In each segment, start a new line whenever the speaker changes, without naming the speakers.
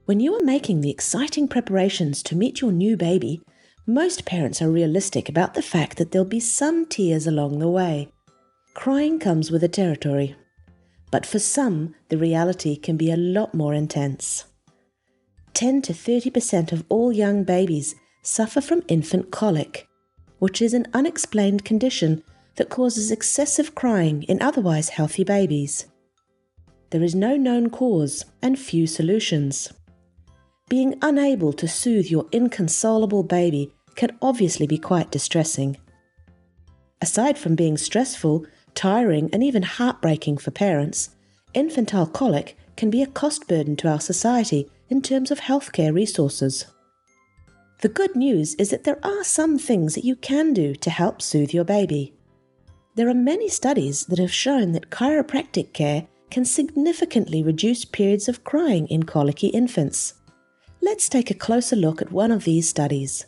When you are making the exciting preparations to meet your new baby, most parents are realistic about the fact that there'll be some tears along the way. Crying comes with the territory. But for some, the reality can be a lot more intense. 10 to 30% of all young babies suffer from infant colic, which is an unexplained condition that causes excessive crying in otherwise healthy babies. There is no known cause and few solutions. Being unable to soothe your inconsolable baby can obviously be quite distressing. Aside from being stressful, tiring, and even heartbreaking for parents, infantile colic can be a cost burden to our society in terms of healthcare resources. The good news is that there are some things that you can do to help soothe your baby. There are many studies that have shown that chiropractic care can significantly reduce periods of crying in colicky infants. Let's take a closer look at one of these studies.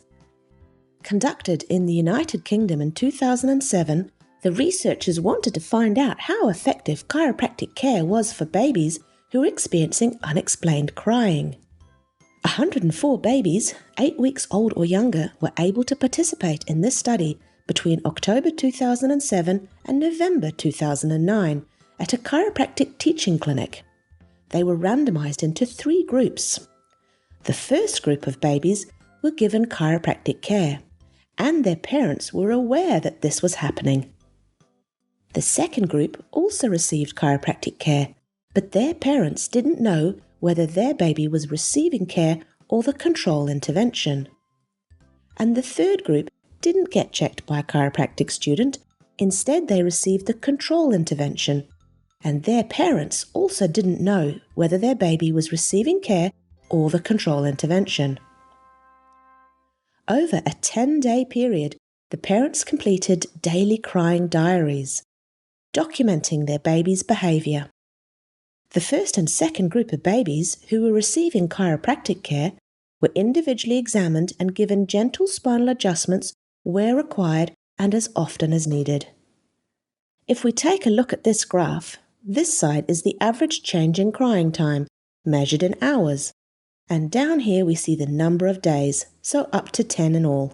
Conducted in the United Kingdom in 2007, the researchers wanted to find out how effective chiropractic care was for babies who were experiencing unexplained crying. 104 babies, 8 weeks old or younger, were able to participate in this study between October 2007 and November 2009 at a chiropractic teaching clinic. They were randomized into 3 groups. The first group of babies were given chiropractic care, and their parents were aware that this was happening. The second group also received chiropractic care, but their parents didn't know whether their baby was receiving care or the control intervention. And the third group didn't get checked by a chiropractic student. Instead, they received the control intervention, and their parents also didn't know whether their baby was receiving care or the control intervention. Over a 10-day period, the parents completed daily crying diaries, documenting their baby's behaviour. The first and second group of babies who were receiving chiropractic care were individually examined and given gentle spinal adjustments where required and as often as needed. If we take a look at this graph, this side is the average change in crying time, measured in hours, and down here we see the number of days, so up to 10 in all.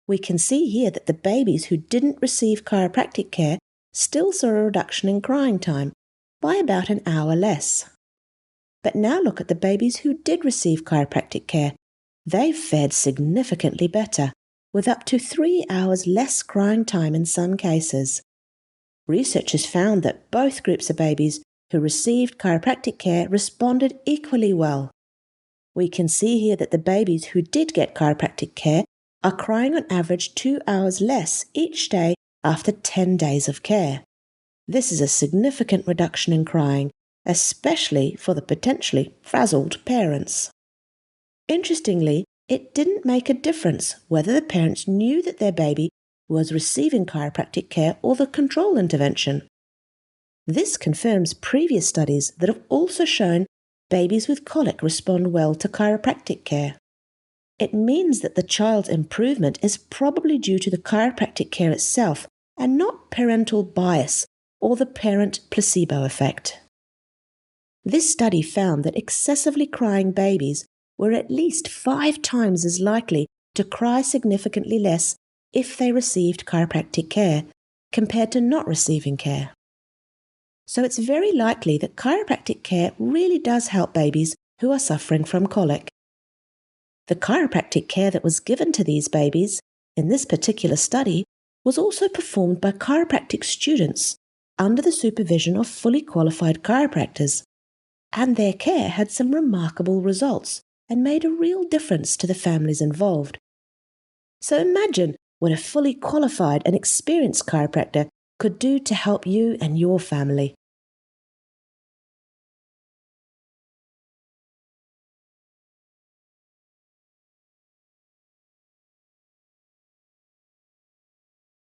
We can see here that the babies who didn't receive chiropractic care still saw a reduction in crying time by about an hour less. But now look at the babies who did receive chiropractic care. They fared significantly better, with up to 3 hours less crying time in some cases. Researchers found that both groups of babies who received chiropractic care responded equally well. We can see here that the babies who did get chiropractic care are crying on average 2 hours less each day after 10 days of care. This is a significant reduction in crying, especially for the potentially frazzled parents. Interestingly, it didn't make a difference whether the parents knew that their baby was receiving chiropractic care or the control intervention. This confirms previous studies that have also shown babies with colic respond well to chiropractic care. It means that the child's improvement is probably due to the chiropractic care itself and not parental bias or the parent placebo effect. This study found that excessively crying babies were at least 5 times as likely to cry significantly less if they received chiropractic care compared to not receiving care. So it's very likely that chiropractic care really does help babies who are suffering from colic. The chiropractic care that was given to these babies in this particular study was also performed by chiropractic students under the supervision of fully qualified chiropractors, and their care had some remarkable results and made a real difference to the families involved. So imagine what a fully qualified and experienced chiropractor could do to help you and your family.